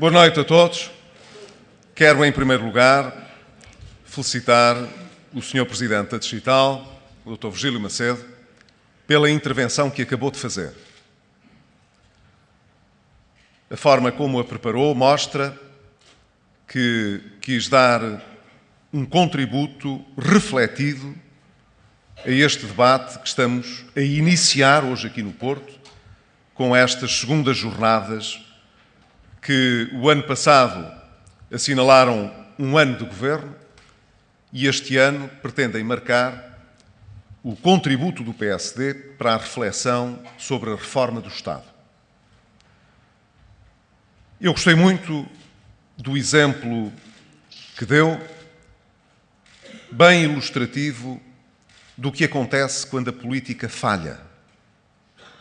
Boa noite a todos. Quero, em primeiro lugar, felicitar o Sr. Presidente da Digital, o Dr. Virgílio Macedo, pela intervenção que acabou de fazer. A forma como a preparou mostra que quis dar um contributo refletido a este debate que estamos a iniciar hoje aqui no Porto, com estas segundas jornadas que o ano passado assinalaram um ano de governo e este ano pretendem marcar o contributo do PSD para a reflexão sobre a reforma do Estado. Eu gostei muito do exemplo que deu, bem ilustrativo do que acontece quando a política falha.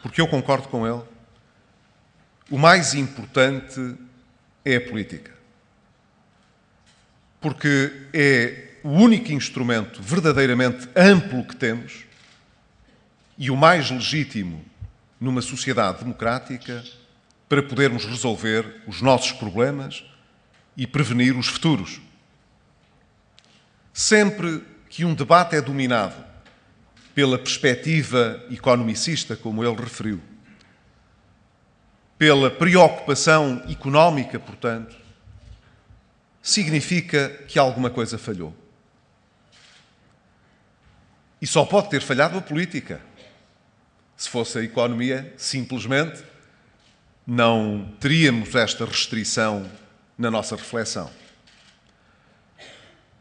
Porque eu concordo com ele. O mais importante é a política. Porque é o único instrumento verdadeiramente amplo que temos e o mais legítimo numa sociedade democrática para podermos resolver os nossos problemas e prevenir os futuros. Sempre que um debate é dominado pela perspectiva economicista, como ele referiu, pela preocupação económica, portanto, significa que alguma coisa falhou. E só pode ter falhado a política. Se fosse a economia, simplesmente, não teríamos esta restrição na nossa reflexão.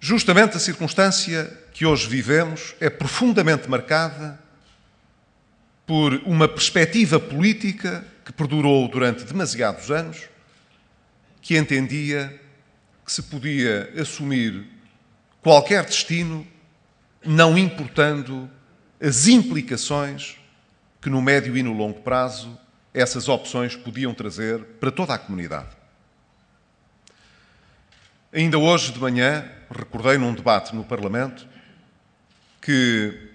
Justamente a circunstância que hoje vivemos é profundamente marcada por uma perspectiva política que perdurou durante demasiados anos, que entendia que se podia assumir qualquer destino, não importando as implicações que no médio e no longo prazo essas opções podiam trazer para toda a comunidade. Ainda hoje de manhã, recordei num debate no Parlamento que,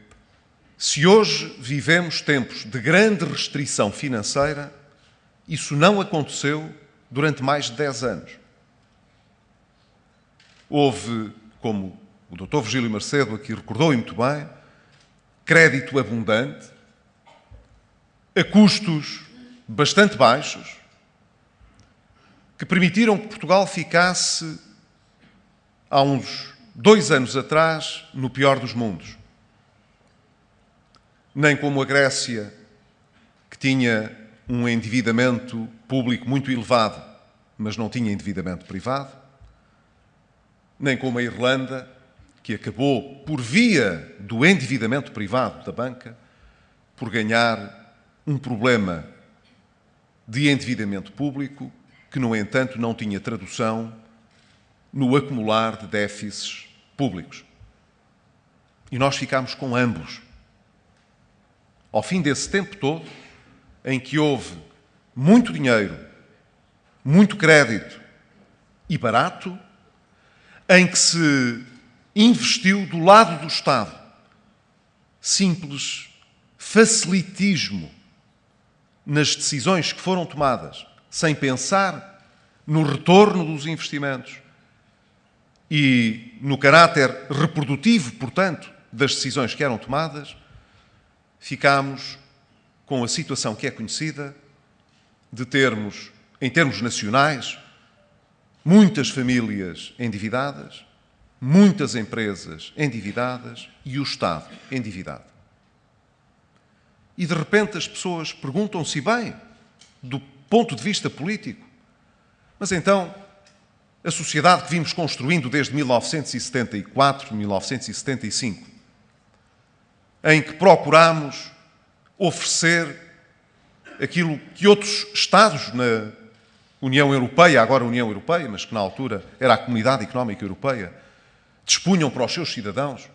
se hoje vivemos tempos de grande restrição financeira, isso não aconteceu durante mais de 10 anos. Houve, como o Dr. Virgílio Macedo aqui recordou e muito bem, crédito abundante, a custos bastante baixos, que permitiram que Portugal ficasse, há uns 2 anos atrás, no pior dos mundos. Nem como a Grécia, que tinha um endividamento público muito elevado, mas não tinha endividamento privado, nem como a Irlanda, que acabou, por via do endividamento privado da banca, por ganhar um problema de endividamento público que, no entanto, não tinha tradução no acumular de déficits públicos. E nós ficámos com ambos. Ao fim desse tempo todo, em que houve muito dinheiro, muito crédito e barato, em que se investiu do lado do Estado simples facilitismo nas decisões que foram tomadas, sem pensar no retorno dos investimentos e no caráter reprodutivo, portanto, das decisões que eram tomadas, ficámos com a situação que é conhecida de termos, em termos nacionais, muitas famílias endividadas, muitas empresas endividadas e o Estado endividado. E, de repente, as pessoas perguntam-se bem, do ponto de vista político, mas então, a sociedade que vimos construindo desde 1974, 1975, em que procuramos oferecer aquilo que outros Estados na União Europeia, agora União Europeia, mas que na altura era a Comunidade Económica Europeia, dispunham para os seus cidadãos,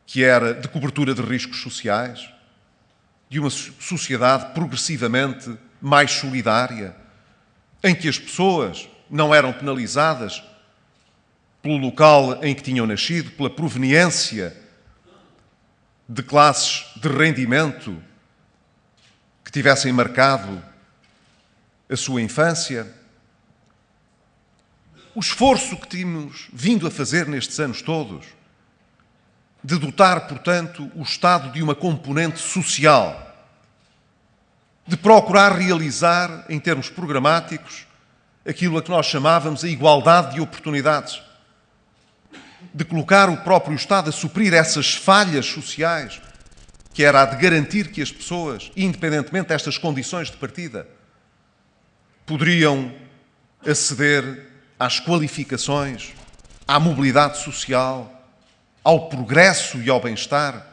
que era de cobertura de riscos sociais, de uma sociedade progressivamente mais solidária, em que as pessoas não eram penalizadas pelo local em que tinham nascido, pela proveniência de classes de rendimento que tivessem marcado a sua infância, o esforço que tínhamos vindo a fazer nestes anos todos, de dotar, portanto, o Estado de uma componente social, de procurar realizar, em termos programáticos, aquilo a que nós chamávamos a igualdade de oportunidades, de colocar o próprio Estado a suprir essas falhas sociais, que era a de garantir que as pessoas, independentemente destas condições de partida, poderiam aceder às qualificações, à mobilidade social, ao progresso e ao bem-estar.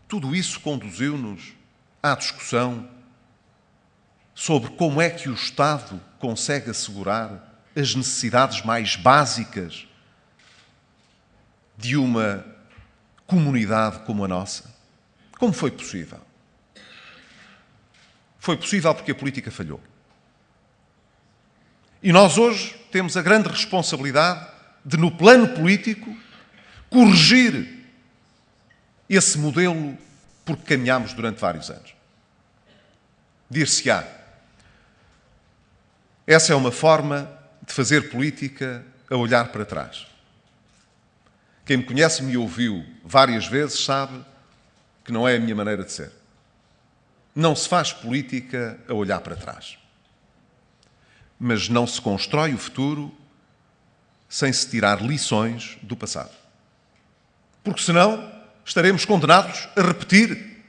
Tudo isso conduziu-nos à discussão sobre como é que o Estado consegue assegurar as necessidades mais básicas de uma comunidade como a nossa. Como foi possível? Foi possível porque a política falhou. E nós hoje temos a grande responsabilidade de, no plano político, corrigir esse modelo por que caminhámos durante vários anos. Dir-se-á, essa é uma forma de fazer política a olhar para trás. Quem me conhece e me ouviu várias vezes sabe que não é a minha maneira de ser. Não se faz política a olhar para trás. Mas não se constrói o futuro sem se tirar lições do passado. Porque senão estaremos condenados a repetir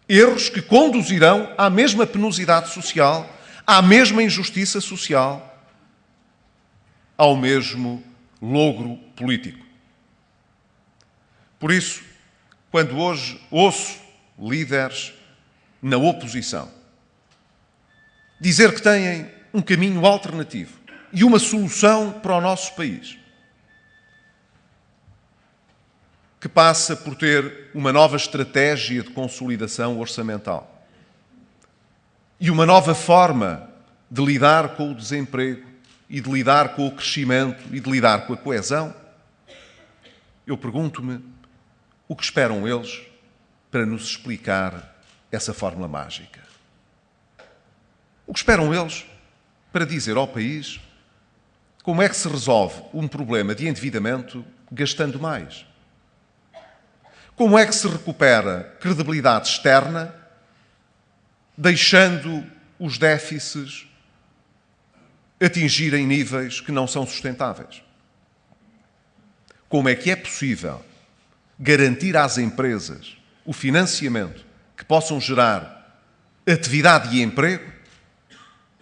erros que conduzirão à mesma penosidade social, à mesma injustiça social, ao mesmo logro político. Por isso, quando hoje ouço líderes na oposição dizer que têm um caminho alternativo e uma solução para o nosso país, que passa por ter uma nova estratégia de consolidação orçamental e uma nova forma de lidar com o desemprego e de lidar com o crescimento e de lidar com a coesão, eu pergunto-me o que esperam eles para nos explicar essa fórmula mágica. O que esperam eles para dizer ao país como é que se resolve um problema de endividamento gastando mais? Como é que se recupera credibilidade externa deixando os déficits atingirem níveis que não são sustentáveis? Como é que é possível garantir às empresas o financiamento que possam gerar atividade e emprego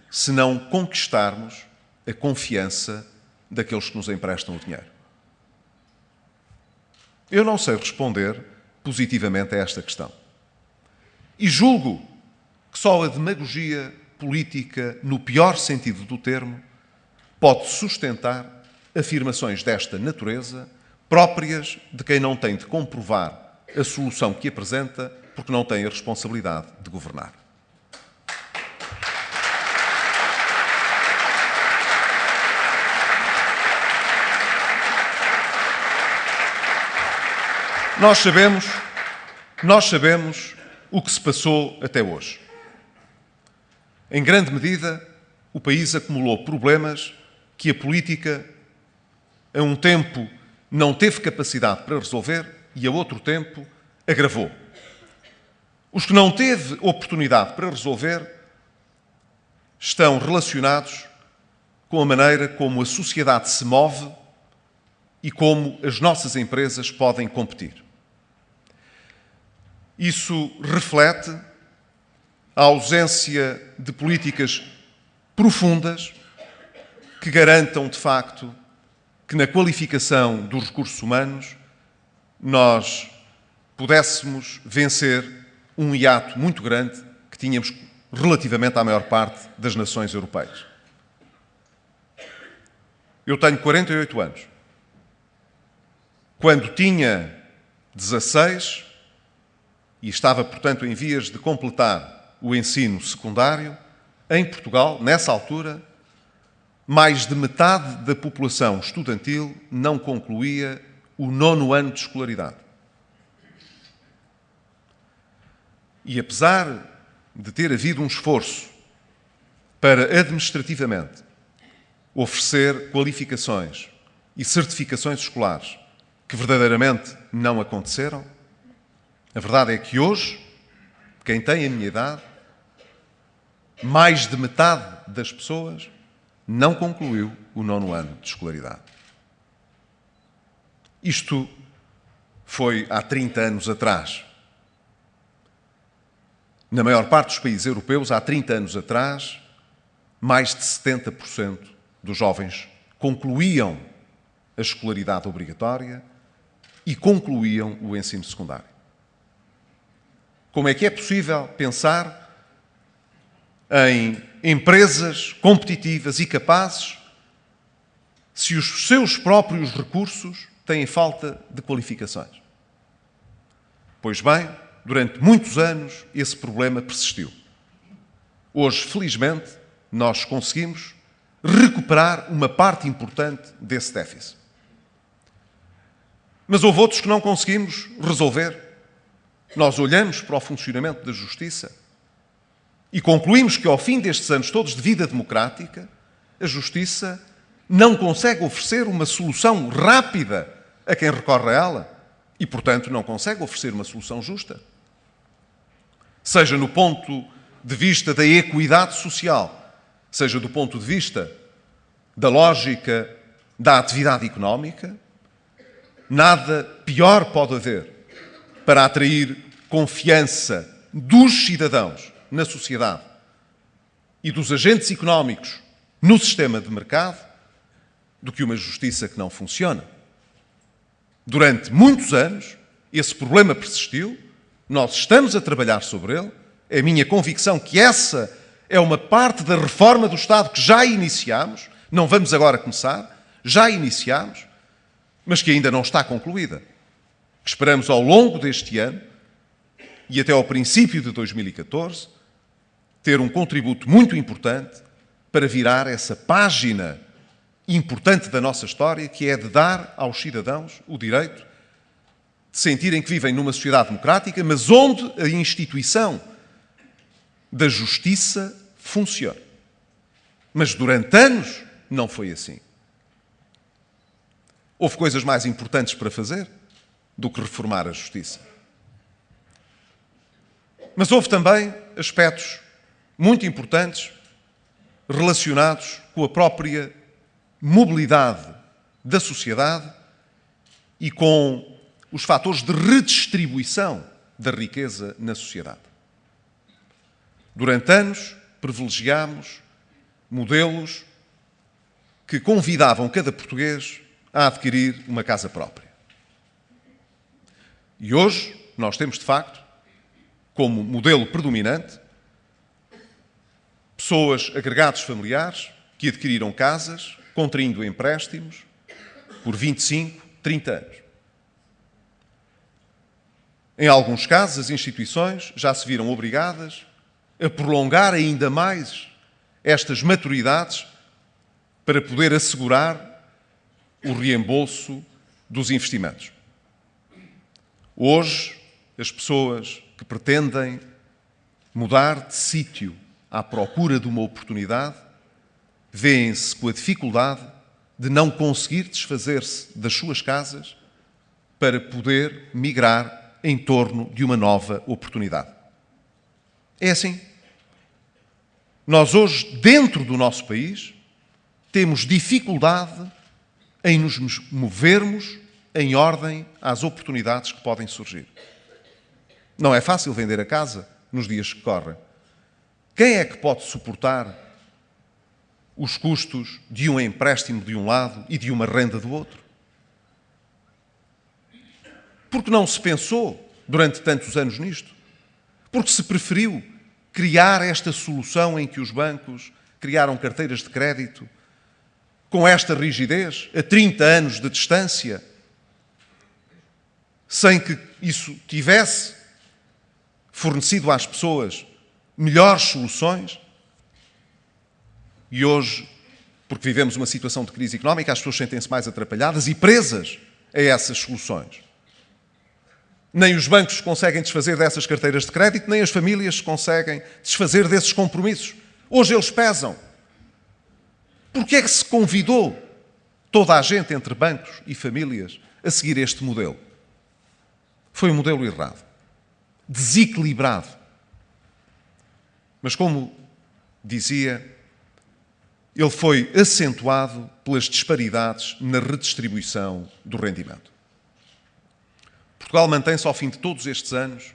se não conquistarmos a confiança daqueles que nos emprestam o dinheiro? Eu não sei responder positivamente a esta questão. E julgo que só a demagogia política, no pior sentido do termo, pode sustentar afirmações desta natureza próprias de quem não tem de comprovar a solução que apresenta porque não tem a responsabilidade de governar. Nós sabemos o que se passou até hoje. Em grande medida, o país acumulou problemas que a política, a um tempo, não teve capacidade para resolver e, a outro tempo, agravou. Os que não teve oportunidade para resolver estão relacionados com a maneira como a sociedade se move e como as nossas empresas podem competir. Isso reflete a ausência de políticas profundas que garantam, de facto, que na qualificação dos recursos humanos nós pudéssemos vencer um hiato muito grande que tínhamos relativamente à maior parte das nações europeias. Eu tenho 48 anos. Quando tinha 16 e estava, portanto, em vias de completar o ensino secundário, em Portugal, nessa altura, mais de metade da população estudantil não concluía o 9º ano de escolaridade. E apesar de ter havido um esforço para, administrativamente, oferecer qualificações e certificações escolares que verdadeiramente não aconteceram. A verdade é que hoje, quem tem a minha idade, mais de metade das pessoas não concluiu o 9º ano de escolaridade. Isto foi há 30 anos atrás. Na maior parte dos países europeus, há 30 anos atrás, mais de 70% dos jovens concluíam a escolaridade obrigatória e concluíam o ensino secundário. Como é que é possível pensar em empresas competitivas e capazes se os seus próprios recursos têm falta de qualificações? Pois bem, durante muitos anos esse problema persistiu. Hoje, felizmente, nós conseguimos recuperar uma parte importante desse déficit. Mas houve outros que não conseguimos resolver. Nós olhamos para o funcionamento da justiça e concluímos que, ao fim destes anos todos de vida democrática, a justiça não consegue oferecer uma solução rápida a quem recorre a ela e, portanto, não consegue oferecer uma solução justa. Seja no ponto de vista da equidade social, seja do ponto de vista da lógica da atividade económica, nada pior pode haver para atrair confiança dos cidadãos na sociedade e dos agentes económicos no sistema de mercado do que uma justiça que não funciona. Durante muitos anos, esse problema persistiu, nós estamos a trabalhar sobre ele, é a minha convicção que essa é uma parte da reforma do Estado que já iniciámos, não vamos agora começar, já iniciámos, mas que ainda não está concluída. Esperamos ao longo deste ano e até ao princípio de 2014 ter um contributo muito importante para virar essa página importante da nossa história, que é de dar aos cidadãos o direito de sentirem que vivem numa sociedade democrática, mas onde a instituição da justiça funciona. Mas durante anos não foi assim. Houve coisas mais importantes para fazer do que reformar a justiça. Mas houve também aspectos muito importantes relacionados com a própria mobilidade da sociedade e com os fatores de redistribuição da riqueza na sociedade. Durante anos, privilegiámos modelos que convidavam cada português a adquirir uma casa própria. E hoje nós temos, de facto, como modelo predominante, pessoas, agregados familiares, que adquiriram casas, contraindo empréstimos por 25, 30 anos. Em alguns casos, as instituições já se viram obrigadas a prolongar ainda mais estas maturidades para poder assegurar o reembolso dos investimentos. Hoje, as pessoas que pretendem mudar de sítio à procura de uma oportunidade vêem-se com a dificuldade de não conseguir desfazer-se das suas casas para poder migrar em torno de uma nova oportunidade. É assim. Nós hoje, dentro do nosso país, temos dificuldade em nos movermos em ordem às oportunidades que podem surgir. Não é fácil vender a casa nos dias que correm. Quem é que pode suportar os custos de um empréstimo de um lado e de uma renda do outro? Porque não se pensou durante tantos anos nisto? Porque se preferiu criar esta solução em que os bancos criaram carteiras de crédito com esta rigidez, a 30 anos de distância, sem que isso tivesse fornecido às pessoas melhores soluções? E hoje, porque vivemos uma situação de crise económica, as pessoas sentem-se mais atrapalhadas e presas a essas soluções. Nem os bancos conseguem desfazer dessas carteiras de crédito, nem as famílias conseguem desfazer desses compromissos. Hoje eles pesam. Porque é que se convidou toda a gente, entre bancos e famílias, a seguir este modelo? Foi um modelo errado, desequilibrado. Mas, como dizia, ele foi acentuado pelas disparidades na redistribuição do rendimento. Portugal mantém-se, ao fim de todos estes anos,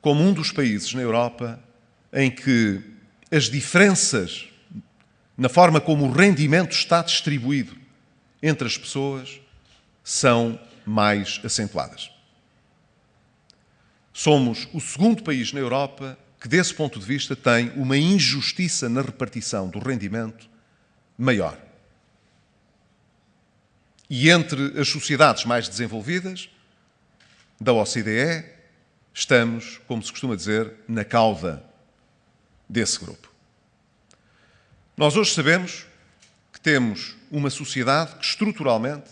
como um dos países na Europa em que as diferenças na forma como o rendimento está distribuído entre as pessoas são mais acentuadas. Somos o segundo país na Europa que, desse ponto de vista, tem uma injustiça na repartição do rendimento maior. E entre as sociedades mais desenvolvidas da OCDE, estamos, como se costuma dizer, na cauda desse grupo. Nós hoje sabemos que temos uma sociedade que, estruturalmente,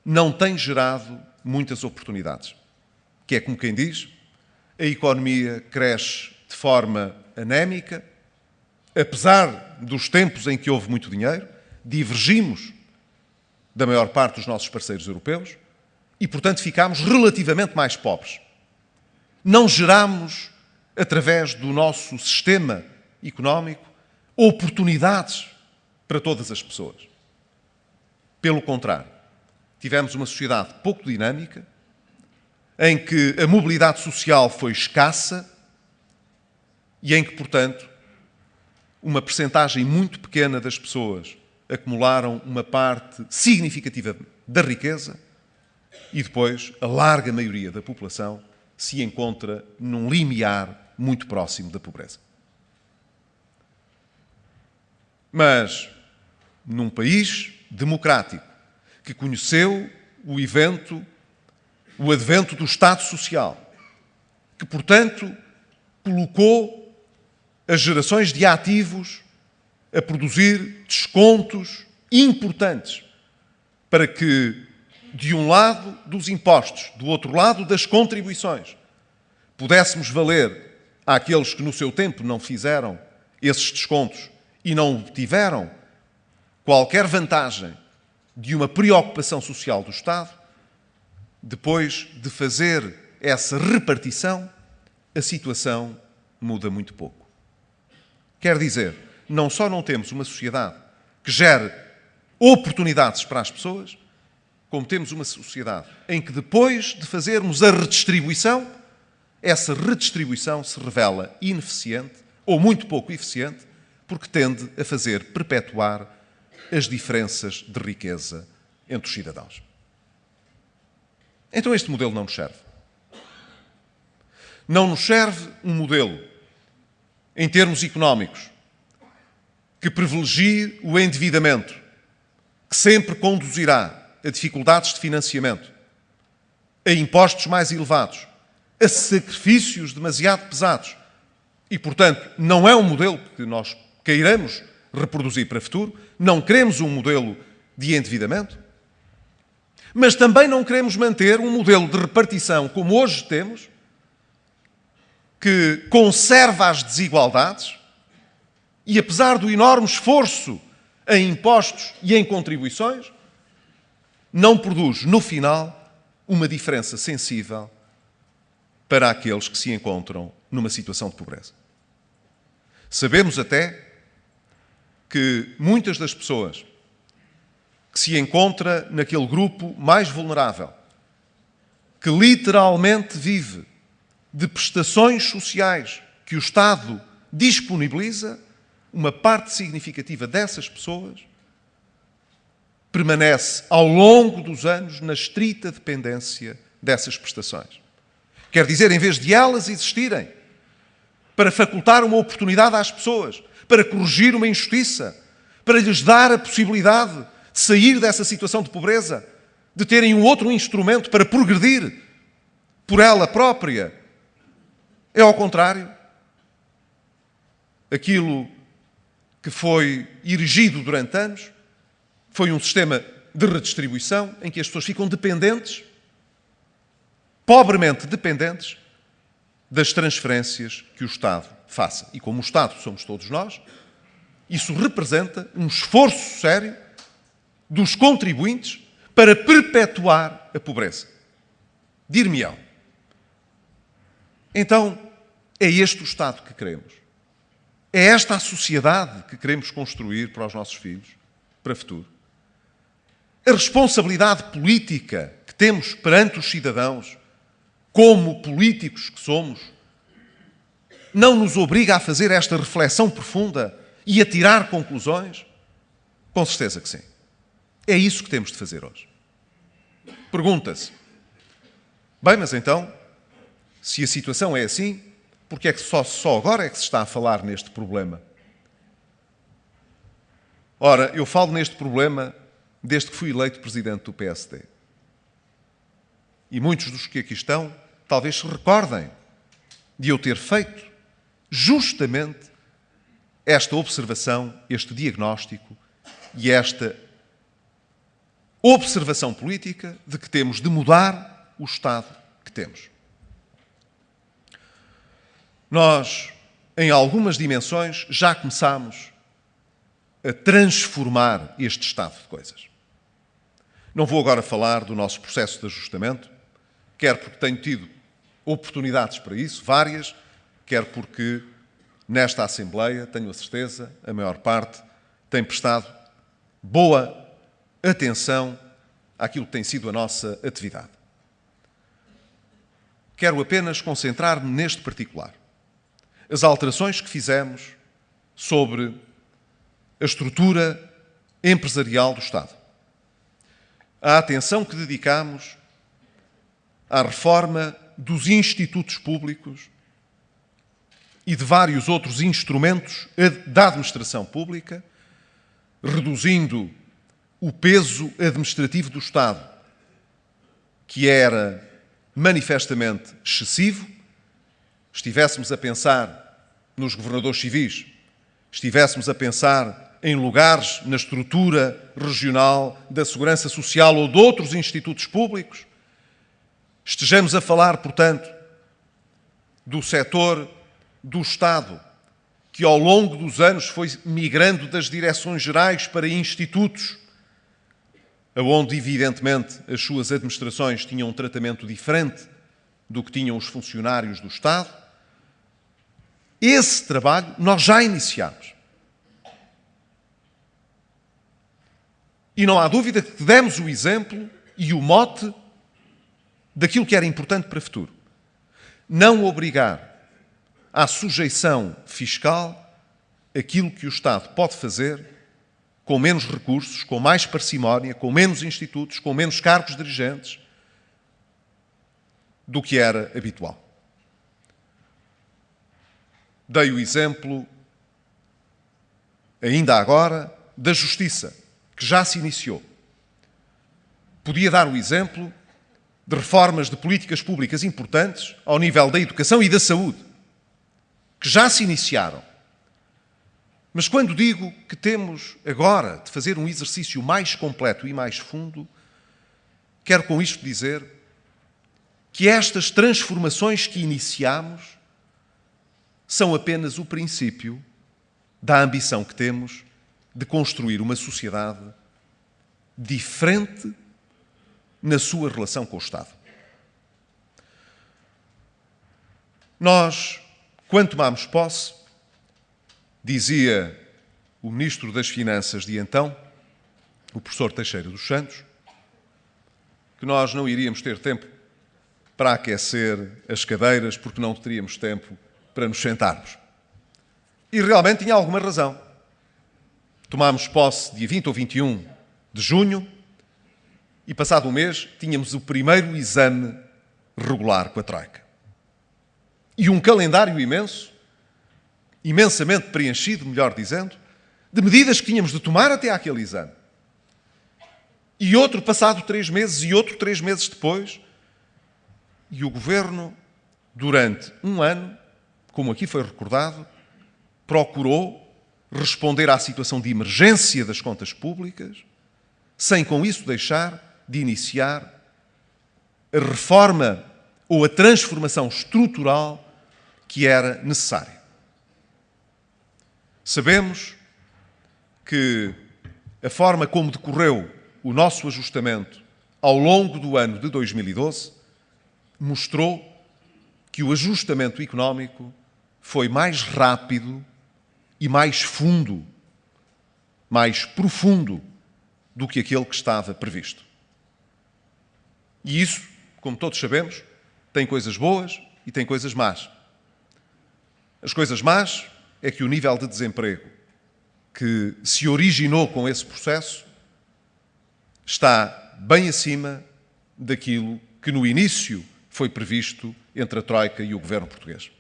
não tem gerado muitas oportunidades. Que é como quem diz, a economia cresce de forma anémica, apesar dos tempos em que houve muito dinheiro, divergimos da maior parte dos nossos parceiros europeus e, portanto, ficámos relativamente mais pobres. Não geramos, através do nosso sistema económico, oportunidades para todas as pessoas. Pelo contrário, tivemos uma sociedade pouco dinâmica, em que a mobilidade social foi escassa e em que, portanto, uma percentagem muito pequena das pessoas acumularam uma parte significativa da riqueza e depois a larga maioria da população se encontra num limiar muito próximo da pobreza. Mas, num país democrático que conheceu o advento do Estado Social, que, portanto, colocou as gerações de ativos a produzir descontos importantes para que, de um lado dos impostos, do outro lado das contribuições, pudéssemos valer àqueles que no seu tempo não fizeram esses descontos e não obtiveram qualquer vantagem de uma preocupação social do Estado. Depois de fazer essa repartição, a situação muda muito pouco. Quer dizer, não só não temos uma sociedade que gere oportunidades para as pessoas, como temos uma sociedade em que, depois de fazermos a redistribuição, essa redistribuição se revela ineficiente ou muito pouco eficiente, porque tende a fazer perpetuar as diferenças de riqueza entre os cidadãos. Então este modelo não nos serve. Não nos serve um modelo, em termos económicos, que privilegie o endividamento, que sempre conduzirá a dificuldades de financiamento, a impostos mais elevados, a sacrifícios demasiado pesados. E, portanto, não é um modelo que nós queiramos reproduzir para o futuro, não queremos um modelo de endividamento, mas também não queremos manter um modelo de repartição como hoje temos, que conserva as desigualdades e, apesar do enorme esforço em impostos e em contribuições, não produz, no final, uma diferença sensível para aqueles que se encontram numa situação de pobreza. Sabemos até que muitas das pessoas que se encontra naquele grupo mais vulnerável, que literalmente vive de prestações sociais que o Estado disponibiliza, uma parte significativa dessas pessoas permanece ao longo dos anos na estrita dependência dessas prestações. Quer dizer, em vez de elas existirem para facultar uma oportunidade às pessoas, para corrigir uma injustiça, para lhes dar a possibilidade de sair dessa situação de pobreza, de terem um outro instrumento para progredir por ela própria, é ao contrário. Aquilo que foi erigido durante anos foi um sistema de redistribuição em que as pessoas ficam dependentes, pobremente dependentes, das transferências que o Estado faça. E como o Estado somos todos nós, Isso representa um esforço sério dos contribuintes para perpetuar a pobreza. Dir-me-ão, então, é este o Estado que queremos? É esta a sociedade que queremos construir para os nossos filhos, para o futuro? A responsabilidade política que temos perante os cidadãos, como políticos que somos, não nos obriga a fazer esta reflexão profunda e a tirar conclusões? Com certeza que sim. É isso que temos de fazer hoje. Pergunta-se, bem, mas então, se a situação é assim, porque é que só agora é que se está a falar neste problema? Ora, eu falo neste problema desde que fui eleito presidente do PSD. E muitos dos que aqui estão talvez se recordem de eu ter feito justamente esta observação, este diagnóstico e esta observação política de que temos de mudar o Estado que temos. Nós, em algumas dimensões, já começámos a transformar este estado de coisas. Não vou agora falar do nosso processo de ajustamento, quer porque tenho tido oportunidades para isso, várias, quer porque nesta Assembleia, tenho a certeza, a maior parte tem prestado boa atenção àquilo que tem sido a nossa atividade. Quero apenas concentrar-me neste particular. As alterações que fizemos sobre a estrutura empresarial do Estado. A atenção que dedicamos à reforma dos institutos públicos e de vários outros instrumentos da administração pública, reduzindo o peso administrativo do Estado, que era manifestamente excessivo. Estivéssemos a pensar nos governadores civis, estivéssemos a pensar em lugares na estrutura regional da Segurança Social ou de outros institutos públicos, estejamos a falar, portanto, do setor do Estado, que ao longo dos anos foi migrando das direções gerais para institutos, onde, evidentemente, as suas administrações tinham um tratamento diferente do que tinham os funcionários do Estado. Esse trabalho nós já iniciámos. E não há dúvida que demos o exemplo e o mote daquilo que era importante para o futuro. Não obrigar à sujeição fiscal aquilo que o Estado pode fazer com menos recursos, com mais parcimónia, com menos institutos, com menos cargos dirigentes do que era habitual. Dei o exemplo, ainda agora, da Justiça, que já se iniciou. Podia dar o exemplo de reformas de políticas públicas importantes ao nível da educação e da saúde, que já se iniciaram. Mas quando digo que temos agora de fazer um exercício mais completo e mais fundo, quero com isto dizer que estas transformações que iniciamos são apenas o princípio da ambição que temos de construir uma sociedade diferente na sua relação com o Estado. Nós, quando tomámos posse, dizia o Ministro das Finanças de então, o professor Teixeira dos Santos, que nós não iríamos ter tempo para aquecer as cadeiras porque não teríamos tempo para nos sentarmos. E realmente tinha alguma razão. Tomámos posse dia 20 ou 21 de junho e, passado um mês, tínhamos o primeiro exame regular com a Troika. E um calendário imenso, imensamente preenchido, melhor dizendo, de medidas que tínhamos de tomar até àquele exame. E outro passado 3 meses e outro 3 meses depois. E o Governo, durante um ano, como aqui foi recordado, procurou responder à situação de emergência das contas públicas, sem com isso deixar de iniciar a reforma ou a transformação estrutural que era necessária. Sabemos que a forma como decorreu o nosso ajustamento ao longo do ano de 2012 mostrou que o ajustamento económico foi mais rápido e mais fundo, mais profundo do que aquele que estava previsto. E isso, como todos sabemos, tem coisas boas e tem coisas más. As coisas más é que o nível de desemprego que se originou com esse processo está bem acima daquilo que no início foi previsto entre a Troika e o governo português.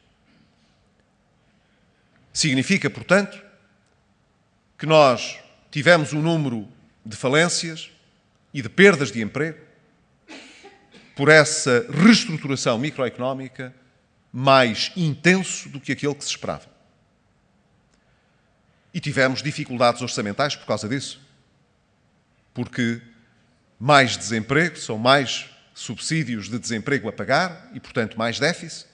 Significa, portanto, que nós tivemos um número de falências e de perdas de emprego por essa reestruturação microeconómica mais intenso do que aquele que se esperava. E tivemos dificuldades orçamentais por causa disso. Porque mais desemprego, são mais subsídios de desemprego a pagar e, portanto, mais déficit,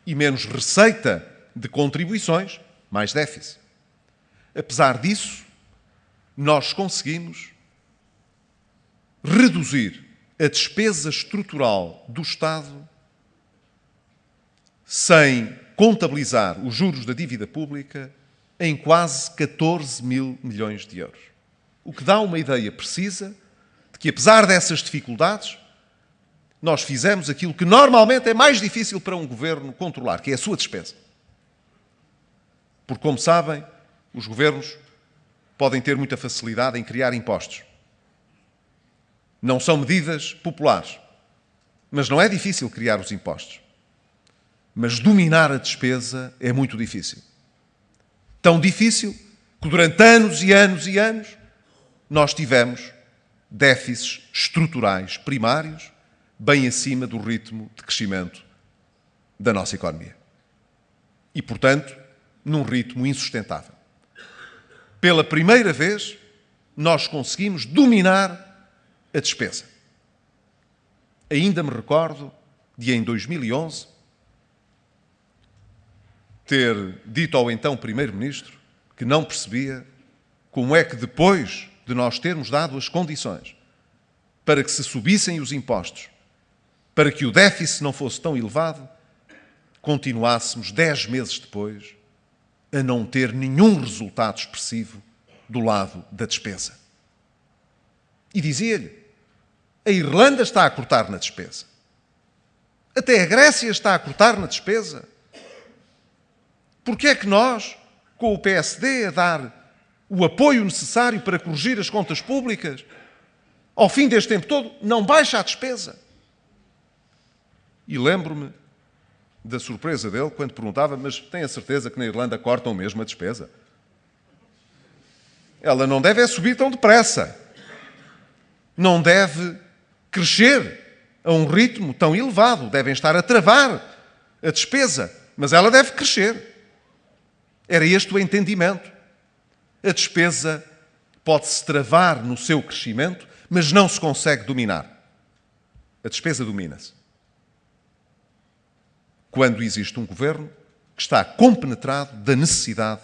e menos receita de contribuições, mais déficit. Apesar disso, nós conseguimos reduzir a despesa estrutural do Estado sem contabilizar os juros da dívida pública em quase 14 mil milhões de euros. O que dá uma ideia precisa de que, apesar dessas dificuldades, nós fizemos aquilo que normalmente é mais difícil para um governo controlar, que é a sua despesa. Porque, como sabem, os governos podem ter muita facilidade em criar impostos. Não são medidas populares, mas não é difícil criar os impostos. Mas dominar a despesa é muito difícil. Tão difícil que durante anos e anos e anos nós tivemos déficits estruturais primários bem acima do ritmo de crescimento da nossa economia. E, portanto, num ritmo insustentável. Pela primeira vez, nós conseguimos dominar a despesa. Ainda me recordo de, em 2011, ter dito ao então Primeiro-Ministro que não percebia como é que, depois de nós termos dado as condições para que se subissem os impostos, para que o déficit não fosse tão elevado, continuássemos 10 meses depois a não ter nenhum resultado expressivo do lado da despesa. E dizia-lhe, a Irlanda está a cortar na despesa. Até a Grécia está a cortar na despesa. Porque é que nós, com o PSD a dar o apoio necessário para corrigir as contas públicas, ao fim deste tempo todo, não baixa a despesa? E lembro-me da surpresa dele quando perguntava, mas tem a certeza que na Irlanda cortam mesmo a despesa? Ela não deve subir tão depressa. Não deve crescer a um ritmo tão elevado. Devem estar a travar a despesa, mas ela deve crescer. Era este o entendimento. A despesa pode-se travar no seu crescimento, mas não se consegue dominar. A despesa domina-se quando existe um governo que está compenetrado da necessidade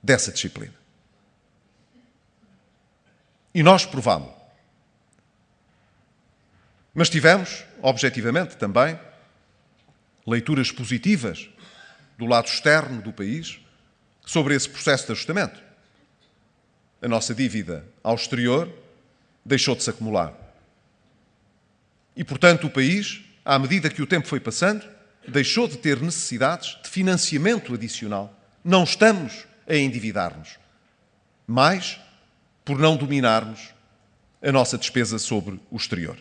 dessa disciplina. E nós provámos. Mas tivemos, objetivamente também, leituras positivas do lado externo do país sobre esse processo de ajustamento. A nossa dívida ao exterior deixou de se acumular. E, portanto, o país, à medida que o tempo foi passando, deixou de ter necessidades de financiamento adicional. Não estamos a endividar-nos, mas por não dominarmos a nossa despesa sobre o exterior.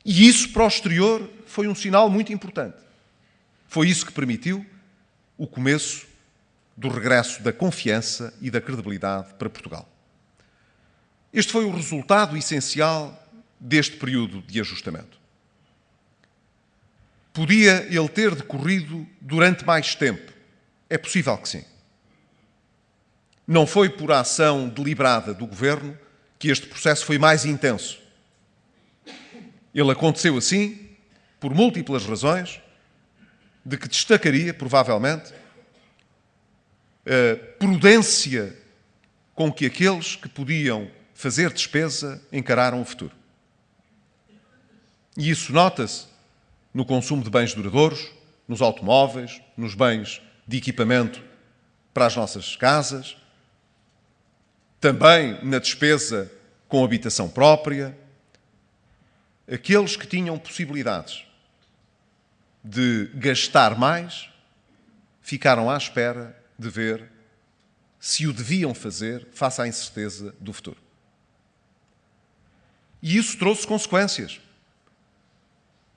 E isso, para o exterior, foi um sinal muito importante. Foi isso que permitiu o começo do regresso da confiança e da credibilidade para Portugal. Este foi o resultado essencial deste período de ajustamento. Podia ele ter decorrido durante mais tempo? É possível que sim. Não foi por ação deliberada do Governo que este processo foi mais intenso. Ele aconteceu assim por múltiplas razões, de que destacaria, provavelmente, a prudência com que aqueles que podiam fazer despesa encararam o futuro. E isso nota-se no consumo de bens duradouros, nos automóveis, nos bens de equipamento para as nossas casas, também na despesa com habitação própria. Aqueles que tinham possibilidades de gastar mais ficaram à espera de ver se o deviam fazer face à incerteza do futuro. E isso trouxe consequências.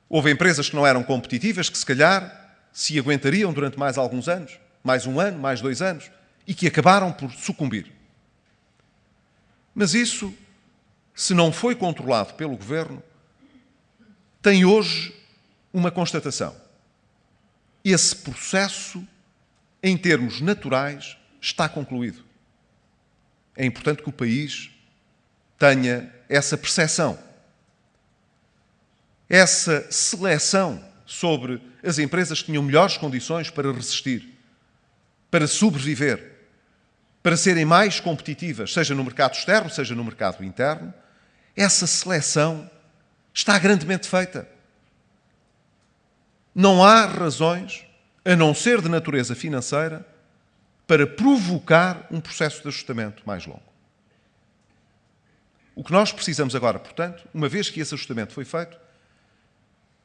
Houve empresas que não eram competitivas, que se calhar se aguentariam durante mais alguns anos, mais um ano, mais 2 anos, e que acabaram por sucumbir. Mas isso, se não foi controlado pelo Governo, tem hoje uma constatação. Esse processo, em termos naturais, está concluído. É importante que o país tenha essa percepção. Essa seleção sobre as empresas que tinham melhores condições para resistir, para sobreviver, para serem mais competitivas, seja no mercado externo, seja no mercado interno, essa seleção está grandemente feita. Não há razões, a não ser de natureza financeira, para provocar um processo de ajustamento mais longo. O que nós precisamos agora, portanto, uma vez que esse ajustamento foi feito,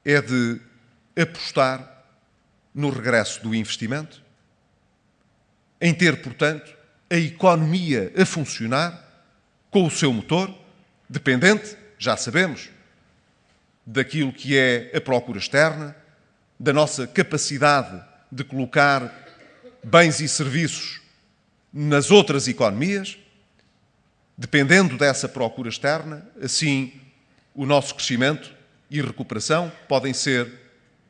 é de apostar no regresso do investimento, em ter, portanto, a economia a funcionar com o seu motor, dependente, já sabemos, daquilo que é a procura externa, da nossa capacidade de colocar bens e serviços nas outras economias. Dependendo dessa procura externa, assim o nosso crescimento e recuperação podem ser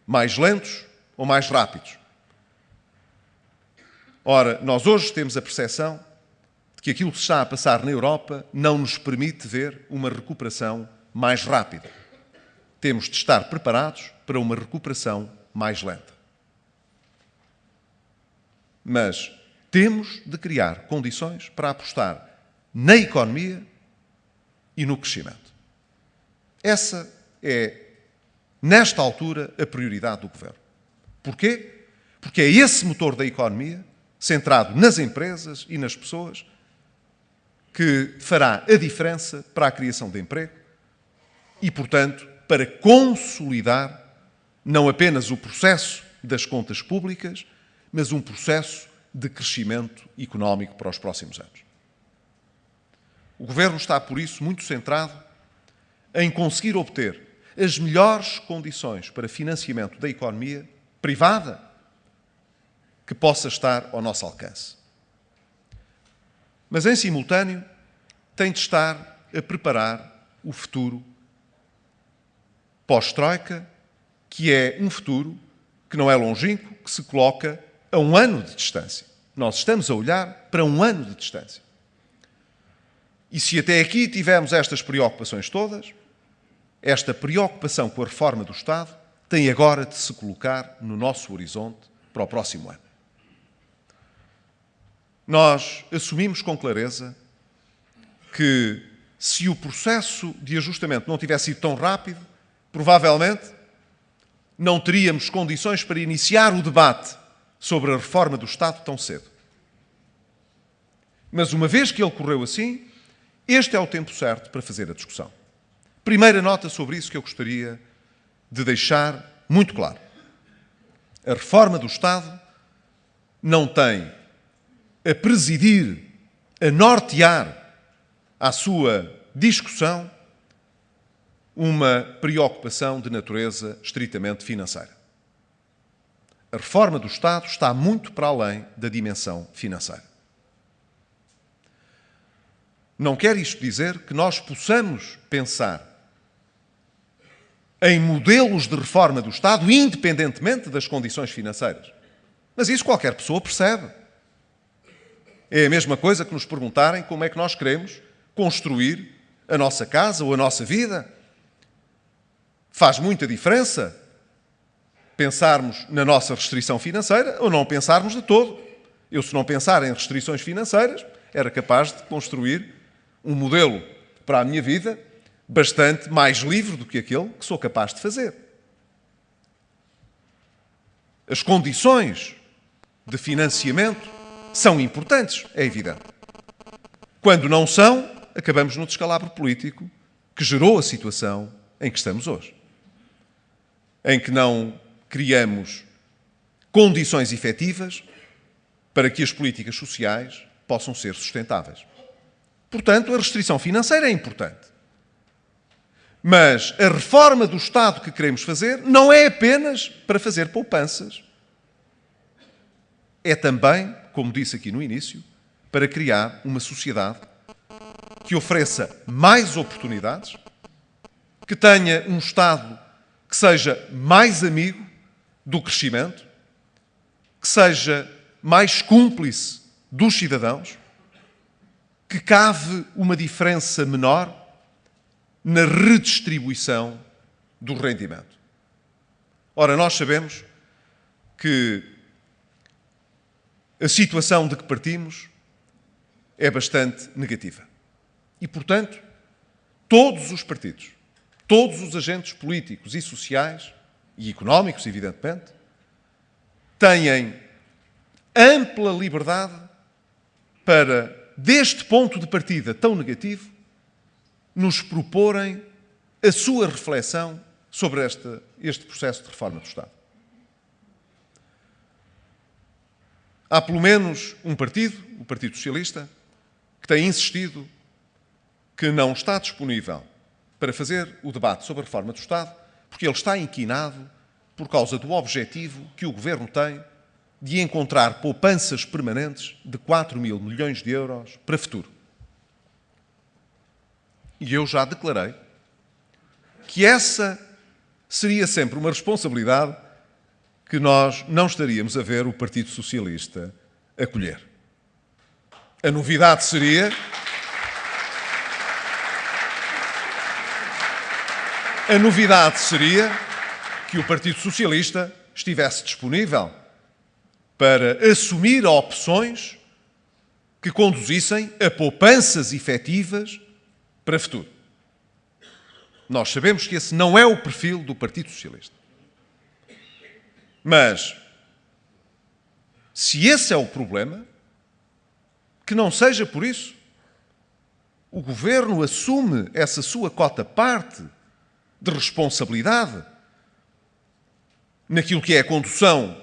mais lentos ou mais rápidos. Ora, nós hoje temos a percepção de que aquilo que se está a passar na Europa não nos permite ver uma recuperação mais rápida. Temos de estar preparados para uma recuperação mais lenta. Mas temos de criar condições para apostar na economia e no crescimento. Essa é, nesta altura, a prioridade do Governo. Porquê? Porque é esse motor da economia, centrado nas empresas e nas pessoas, que fará a diferença para a criação de emprego e, portanto, para consolidar não apenas o processo das contas públicas, mas um processo de crescimento económico para os próximos anos. O Governo está, por isso, muito centrado em conseguir obter as melhores condições para financiamento da economia privada que possa estar ao nosso alcance. Mas, em simultâneo, tem de estar a preparar o futuro pós-Troika, que é um futuro que não é longínquo, que se coloca a 1 ano de distância. Nós estamos a olhar para 1 ano de distância. E se até aqui tivemos estas preocupações todas, esta preocupação com a reforma do Estado tem agora de se colocar no nosso horizonte para o próximo ano. Nós assumimos com clareza que, se o processo de ajustamento não tivesse sido tão rápido, provavelmente não teríamos condições para iniciar o debate sobre a reforma do Estado tão cedo. Mas, uma vez que ele correu assim, este é o tempo certo para fazer a discussão. Primeira nota sobre isso que eu gostaria de deixar muito claro. A reforma do Estado não tem a presidir, a nortear à sua discussão uma preocupação de natureza estritamente financeira. A reforma do Estado está muito para além da dimensão financeira. Não quer isto dizer que nós possamos pensar em modelos de reforma do Estado independentemente das condições financeiras. Mas isso qualquer pessoa percebe. É a mesma coisa que nos perguntarem como é que nós queremos construir a nossa casa ou a nossa vida. Faz muita diferença pensarmos na nossa restrição financeira ou não pensarmos de todo. Eu, se não pensar em restrições financeiras, era capaz de construir um modelo para a minha vida bastante mais livre do que aquele que sou capaz de fazer. As condições de financiamento são importantes, é evidente. Quando não são, acabamos no descalabro político que gerou a situação em que estamos hoje. Em que não criamos condições efetivas para que as políticas sociais possam ser sustentáveis. Portanto, a restrição financeira é importante. Mas a reforma do Estado que queremos fazer não é apenas para fazer poupanças. É também, como disse aqui no início, para criar uma sociedade que ofereça mais oportunidades, que tenha um Estado que seja mais amigo do crescimento, que seja mais cúmplice dos cidadãos, que cave uma diferença menor na redistribuição do rendimento. Ora, nós sabemos que a situação de que partimos é bastante negativa. E, portanto, todos os partidos, todos os agentes políticos e sociais, e económicos, evidentemente, têm ampla liberdade para, deste ponto de partida tão negativo, nos proporem a sua reflexão sobre este processo de reforma do Estado. Há pelo menos um partido, o Partido Socialista, que tem insistido que não está disponível para fazer o debate sobre a reforma do Estado, porque ele está inquinado por causa do objetivo que o Governo tem de encontrar poupanças permanentes de 4 mil milhões de euros para o futuro. E eu já declarei que essa seria sempre uma responsabilidade que nós não estaríamos a ver o Partido Socialista acolher. A novidade seria que o Partido Socialista estivesse disponível para assumir opções que conduzissem a poupanças efetivas para o futuro. Nós sabemos que esse não é o perfil do Partido Socialista. Mas, se esse é o problema, que não seja por isso. O Governo assume essa sua cota-parte de responsabilidade naquilo que é a condução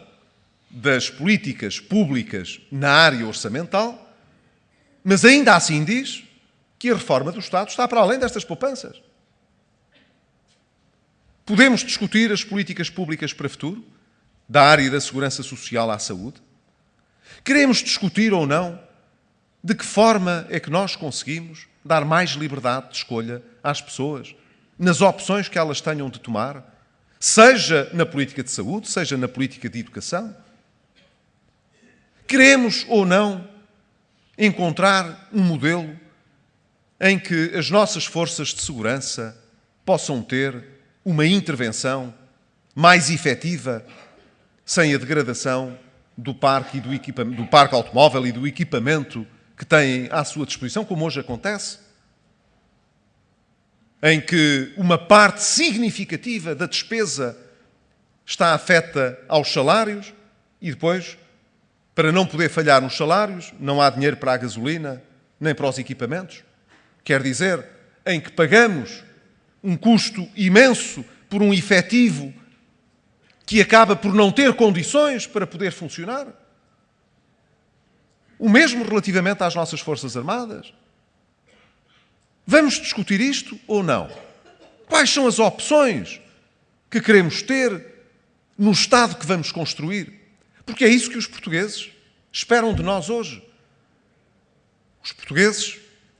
das políticas públicas na área orçamental, mas ainda assim diz que a reforma do Estado está para além destas poupanças. Podemos discutir as políticas públicas para o futuro, da área da segurança social à saúde? Queremos discutir ou não de que forma é que nós conseguimos dar mais liberdade de escolha às pessoas, nas opções que elas tenham de tomar, seja na política de saúde, seja na política de educação? Queremos ou não encontrar um modelo em que as nossas forças de segurança possam ter uma intervenção mais efetiva, sem a degradação do parque automóvel e do equipamento que têm à sua disposição, como hoje acontece, em que uma parte significativa da despesa está afeta aos salários e depois, para não poder falhar nos salários, não há dinheiro para a gasolina nem para os equipamentos. Quer dizer, em que pagamos um custo imenso por um efetivo que acaba por não ter condições para poder funcionar. O mesmo relativamente às nossas Forças Armadas. Vamos discutir isto ou não? Quais são as opções que queremos ter no Estado que vamos construir? Porque é isso que os portugueses esperam de nós hoje. Os portugueses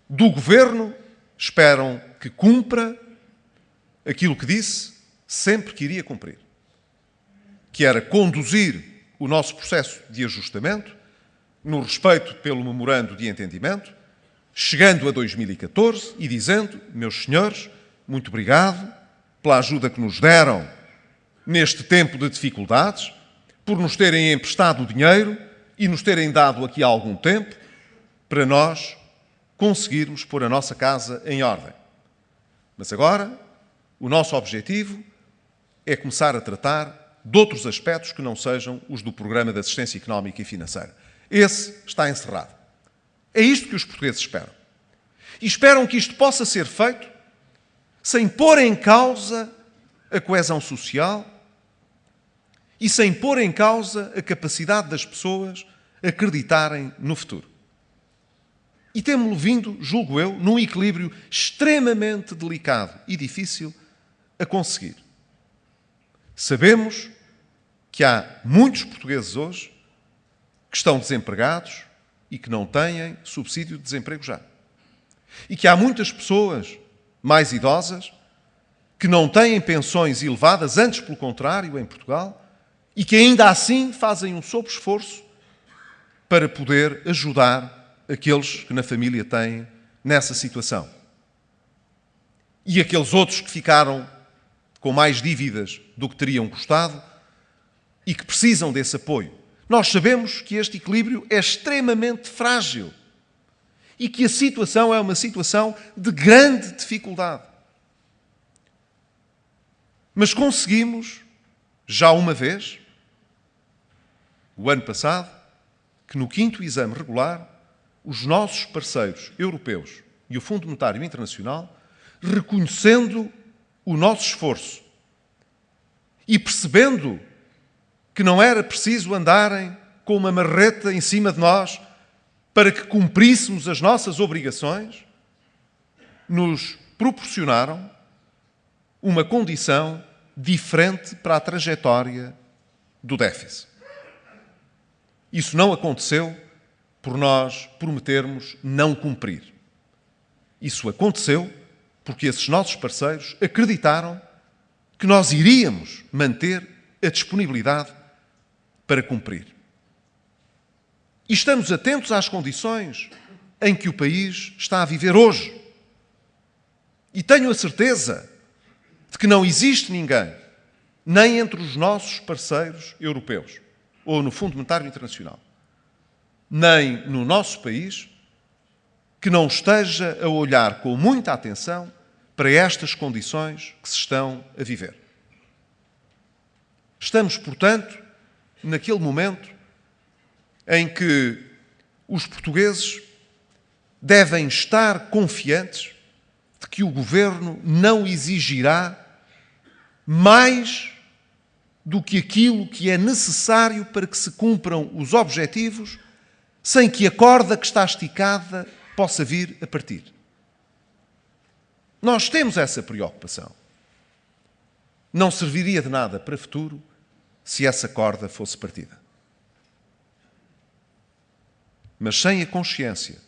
do Governo esperam que cumpra aquilo que disse sempre que iria cumprir, que era conduzir o nosso processo de ajustamento no respeito pelo memorando de entendimento, chegando a 2014 e dizendo: meus senhores, muito obrigado pela ajuda que nos deram neste tempo de dificuldades, por nos terem emprestado dinheiro e nos terem dado aqui há algum tempo, para nós conseguirmos pôr a nossa casa em ordem. Mas agora, o nosso objetivo é começar a tratar de outros aspectos que não sejam os do Programa de Assistência Económica e Financeira. Esse está encerrado. É isto que os portugueses esperam. E esperam que isto possa ser feito sem pôr em causa a coesão social e sem pôr em causa a capacidade das pessoas acreditarem no futuro. E temos-lo vindo, julgo eu, num equilíbrio extremamente delicado e difícil a conseguir. Sabemos que há muitos portugueses hoje que estão desempregados e que não têm subsídio de desemprego já. E que há muitas pessoas mais idosas que não têm pensões elevadas, antes pelo contrário, em Portugal, e que ainda assim fazem um sobre-esforço para poder ajudar aqueles que na família têm nessa situação. E aqueles outros que ficaram com mais dívidas do que teriam custado e que precisam desse apoio. Nós sabemos que este equilíbrio é extremamente frágil e que a situação é uma situação de grande dificuldade. Mas conseguimos, já uma vez, o ano passado, que no 5º exame regular, os nossos parceiros europeus e o Fundo Monetário Internacional, reconhecendo o nosso esforço e percebendo que não era preciso andarem com uma marreta em cima de nós para que cumpríssemos as nossas obrigações, nos proporcionaram uma condição diferente para a trajetória do déficit. Isso não aconteceu por nós prometermos não cumprir. Isso aconteceu porque esses nossos parceiros acreditaram que nós iríamos manter a disponibilidade para cumprir. E estamos atentos às condições em que o país está a viver hoje. E tenho a certeza de que não existe ninguém, nem entre os nossos parceiros europeus, ou no Fundo Monetário Internacional, nem no nosso país, que não esteja a olhar com muita atenção para estas condições que se estão a viver. Estamos, portanto, naquele momento em que os portugueses devem estar confiantes de que o Governo não exigirá mais do que aquilo que é necessário para que se cumpram os objetivos, sem que a corda que está esticada possa vir a partir. Nós temos essa preocupação. Não serviria de nada para o futuro se essa corda fosse partida. Mas sem a consciência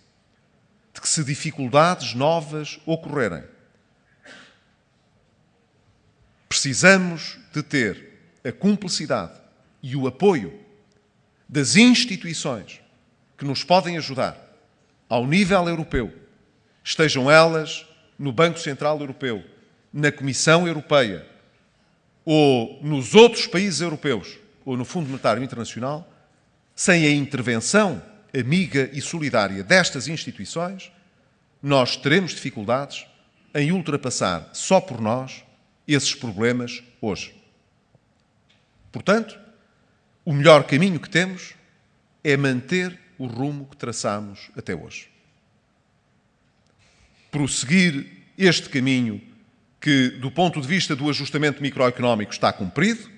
de que se dificuldades novas ocorrerem, precisamos de ter a cumplicidade e o apoio das instituições que nos podem ajudar ao nível europeu, estejam elas no Banco Central Europeu, na Comissão Europeia ou nos outros países europeus ou no Fundo Monetário Internacional, sem a intervenção amiga e solidária destas instituições, nós teremos dificuldades em ultrapassar só por nós esses problemas hoje. Portanto, o melhor caminho que temos é manter o rumo que traçamos até hoje. Prosseguir este caminho que, do ponto de vista do ajustamento microeconómico, está cumprido,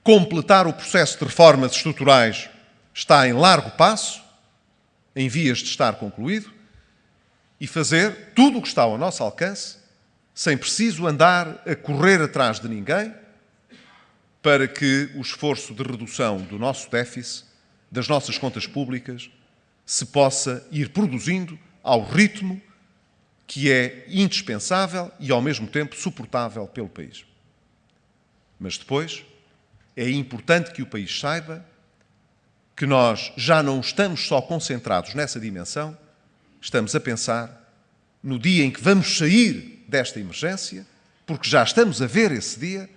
completar o processo de reformas estruturais está em largo passo, em vias de estar concluído, e fazer tudo o que está ao nosso alcance, sem preciso andar a correr atrás de ninguém, para que o esforço de redução do nosso déficit, das nossas contas públicas, se possa ir produzindo ao ritmo que é indispensável e, ao mesmo tempo, suportável pelo país. Mas depois, é importante que o país saiba que nós já não estamos só concentrados nessa dimensão, estamos a pensar no dia em que vamos sair desta emergência, porque já estamos a ver esse dia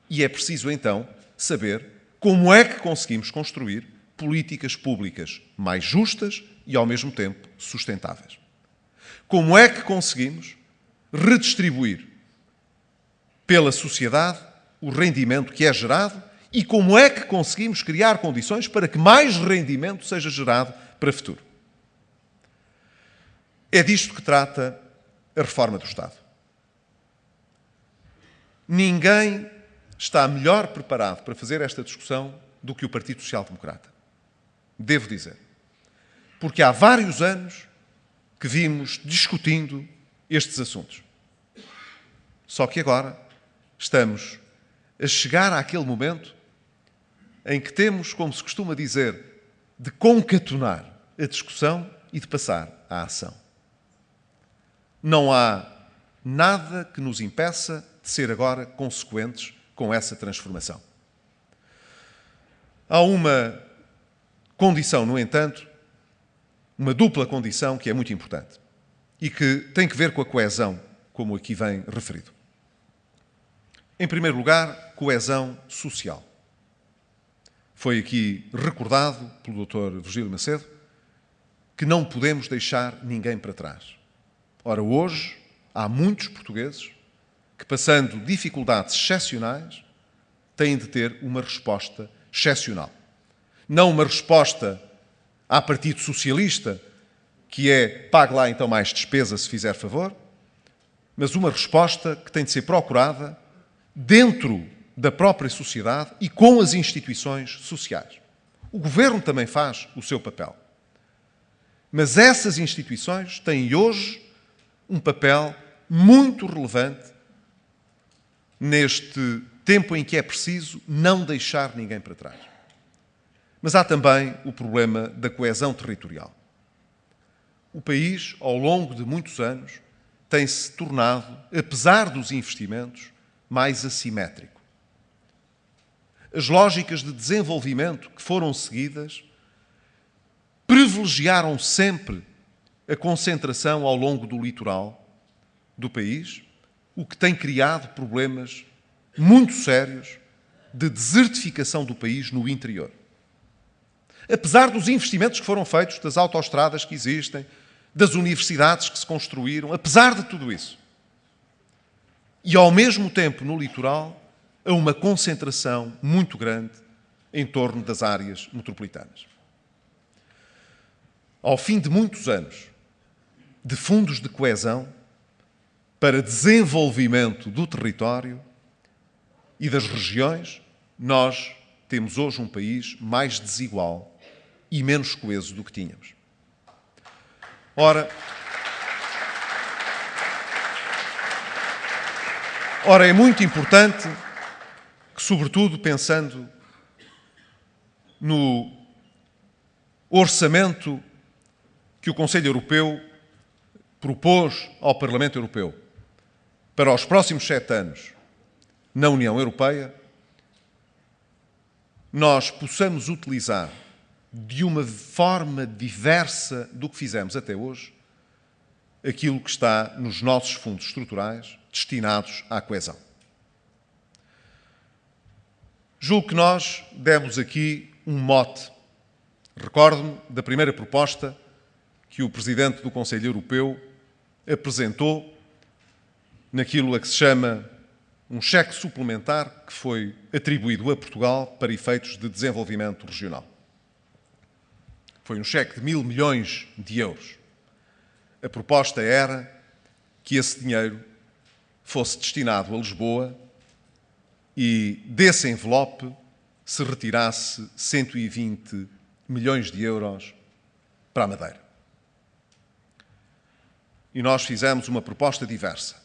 e é preciso então saber como é que conseguimos construir políticas públicas mais justas e, ao mesmo tempo, sustentáveis. Como é que conseguimos redistribuir pela sociedade o rendimento que é gerado e como é que conseguimos criar condições para que mais rendimento seja gerado para o futuro? É disto que trata a reforma do Estado. Ninguém está melhor preparado para fazer esta discussão do que o Partido Social Democrata. Devo dizer. Porque há vários anos que vimos discutindo estes assuntos. Só que agora estamos a chegar àquele momento em que temos, como se costuma dizer, de concatenar a discussão e de passar à ação. Não há nada que nos impeça de ser agora consequentes com essa transformação. Há uma condição, no entanto, uma dupla condição que é muito importante e que tem que ver com a coesão, como aqui vem referido. Em primeiro lugar, coesão social. Foi aqui recordado pelo Dr. Virgílio Macedo que não podemos deixar ninguém para trás. Ora, hoje há muitos portugueses que, passando dificuldades excepcionais, têm de ter uma resposta excepcional. Não uma resposta à Partido Socialista, que é pague lá então mais despesa se fizer favor, mas uma resposta que tem de ser procurada dentro da própria sociedade e com as instituições sociais. O Governo também faz o seu papel. Mas essas instituições têm hoje um papel muito relevante neste tempo em que é preciso não deixar ninguém para trás. Mas há também o problema da coesão territorial. O país, ao longo de muitos anos, tem-se tornado, apesar dos investimentos, mais assimétrico. As lógicas de desenvolvimento que foram seguidas privilegiaram sempre a concentração ao longo do litoral do país, o que tem criado problemas muito sérios de desertificação do país no interior. Apesar dos investimentos que foram feitos, das autoestradas que existem, das universidades que se construíram, apesar de tudo isso. E, ao mesmo tempo, no litoral, há uma concentração muito grande em torno das áreas metropolitanas. Ao fim de muitos anos de fundos de coesão para desenvolvimento do território e das regiões, nós temos hoje um país mais desigual e menos coeso do que tínhamos. Ora, é muito importante que, sobretudo pensando no orçamento que o Conselho Europeu propôs ao Parlamento Europeu para os próximos 7 anos na União Europeia, nós possamos utilizar de uma forma diversa do que fizemos até hoje aquilo que está nos nossos fundos estruturais destinados à coesão. Julgo que nós demos aqui um mote. Recordo-me da primeira proposta que o Presidente do Conselho Europeu apresentou naquilo a que se chama um cheque suplementar que foi atribuído a Portugal para efeitos de desenvolvimento regional. Foi um cheque de 1.000 milhões de euros. A proposta era que esse dinheiro fosse destinado a Lisboa e desse envelope se retirasse 120 milhões de euros para a Madeira. E nós fizemos uma proposta diversa,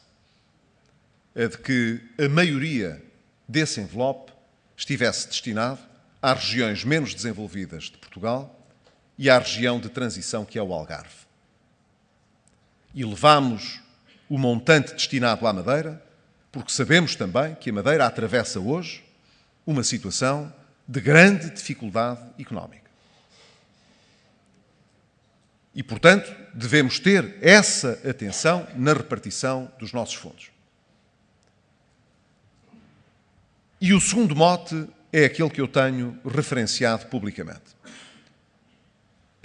a de que a maioria desse envelope estivesse destinado às regiões menos desenvolvidas de Portugal e à região de transição que é o Algarve. E levámos o montante destinado à Madeira, porque sabemos também que a Madeira atravessa hoje uma situação de grande dificuldade económica. E, portanto, devemos ter essa atenção na repartição dos nossos fundos. E o segundo mote é aquele que eu tenho referenciado publicamente.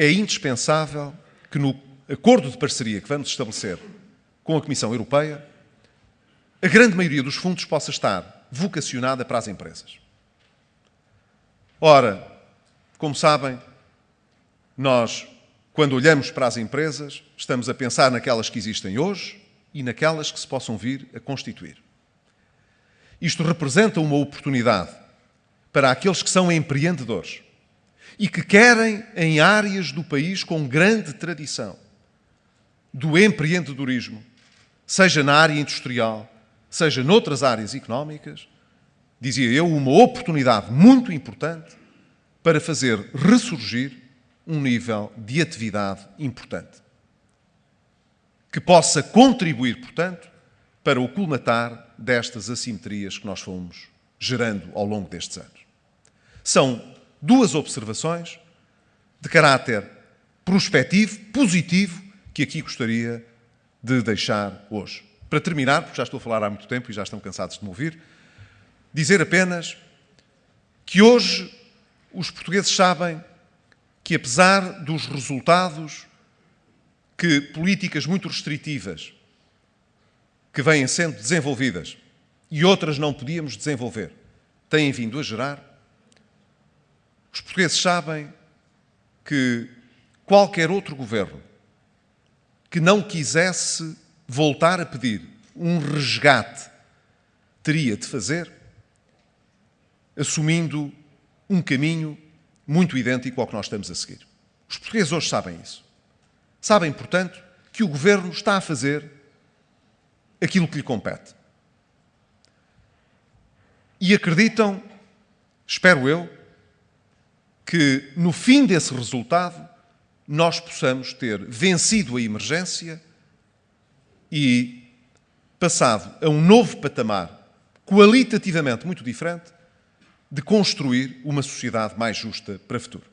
é indispensável que no acordo de parceria que vamos estabelecer com a Comissão Europeia, a grande maioria dos fundos possa estar vocacionada para as empresas. Ora, como sabem, nós, quando olhamos para as empresas, estamos a pensar naquelas que existem hoje e naquelas que se possam vir a constituir. Isto representa uma oportunidade para aqueles que são empreendedores e que querem, em áreas do país com grande tradição do empreendedorismo, seja na área industrial, seja noutras áreas económicas, dizia eu, uma oportunidade muito importante para fazer ressurgir um nível de atividade importante, que possa contribuir, portanto, para o colmatar destas assimetrias que nós fomos gerando ao longo destes anos. São duas observações de caráter prospectivo, positivo, que aqui gostaria de deixar hoje. Para terminar, porque já estou a falar há muito tempo e já estão cansados de me ouvir, dizer apenas que hoje os portugueses sabem que, apesar dos resultados que políticas muito restritivas que vêm sendo desenvolvidas e outras não podíamos desenvolver, têm vindo a gerar, os portugueses sabem que qualquer outro governo que não quisesse voltar a pedir um resgate teria de fazer, assumindo um caminho muito idêntico ao que nós estamos a seguir. Os portugueses hoje sabem isso. Sabem, portanto, que o governo está a fazer aquilo que lhe compete. E acreditam, espero eu, que no fim desse resultado nós possamos ter vencido a emergência e passado a um novo patamar, qualitativamente muito diferente, de construir uma sociedade mais justa para o futuro.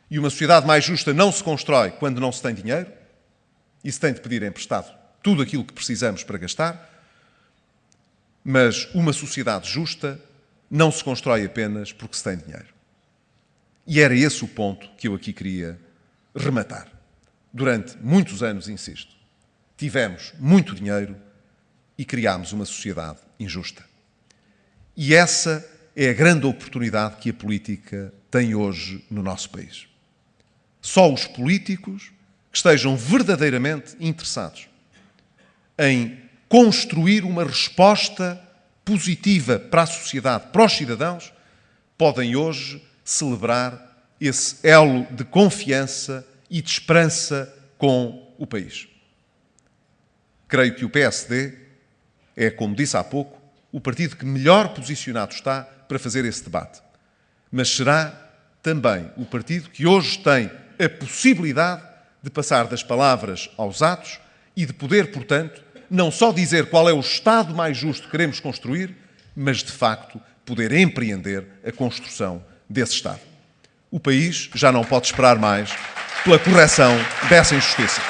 E uma sociedade mais justa não se constrói quando não se tem dinheiro e se tem de pedir emprestado tudo aquilo que precisamos para gastar, mas uma sociedade justa não se constrói apenas porque se tem dinheiro. E era esse o ponto que eu aqui queria rematar. Durante muitos anos, insisto, tivemos muito dinheiro e criámos uma sociedade injusta. E essa é a grande oportunidade que a política tem hoje no nosso país. Só os políticos que estejam verdadeiramente interessados em construir uma resposta positiva para a sociedade, para os cidadãos, podem hoje celebrar esse elo de confiança e de esperança com o país. Creio que o PSD é, como disse há pouco, o partido que melhor posicionado está para fazer esse debate. Mas será também o partido que hoje tem a possibilidade de passar das palavras aos atos e de poder, portanto, não só dizer qual é o Estado mais justo que queremos construir, mas, de facto, poder empreender a construção desse Estado. O país já não pode esperar mais pela correção dessa injustiça.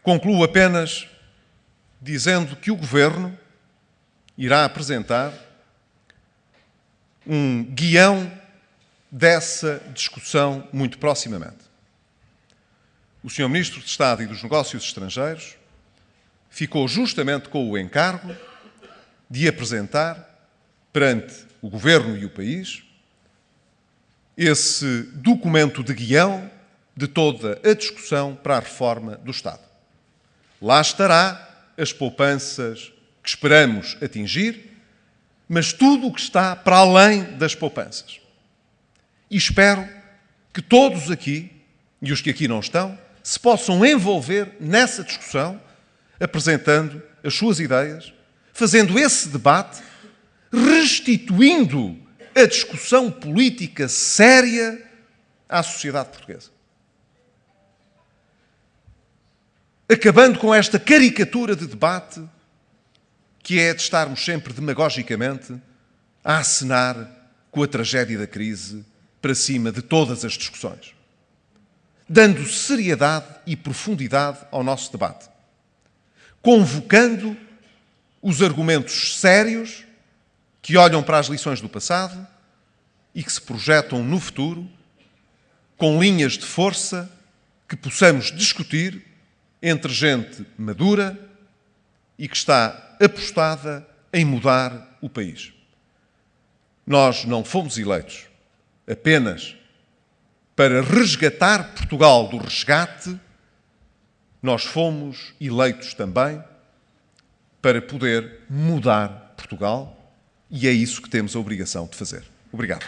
Concluo apenas dizendo que o Governo irá apresentar um guião dessa discussão muito proximamente. O Sr. Ministro de Estado e dos Negócios Estrangeiros ficou justamente com o encargo de apresentar perante o Governo e o país esse documento de guião de toda a discussão para a reforma do Estado. Lá estará as poupanças que esperamos atingir, mas tudo o que está para além das poupanças. E espero que todos aqui, e os que aqui não estão, se possam envolver nessa discussão, apresentando as suas ideias, fazendo esse debate, restituindo a discussão política séria à sociedade portuguesa. Acabando com esta caricatura de debate que é de estarmos sempre demagogicamente a acenar com a tragédia da crise para cima de todas as discussões, dando seriedade e profundidade ao nosso debate. convocando os argumentos sérios que olham para as lições do passado e que se projetam no futuro com linhas de força que possamos discutir entre gente madura e que está apostada em mudar o país. Nós não fomos eleitos apenas para resgatar Portugal do resgate, nós fomos eleitos também para poder mudar Portugal e é isso que temos a obrigação de fazer. Obrigado.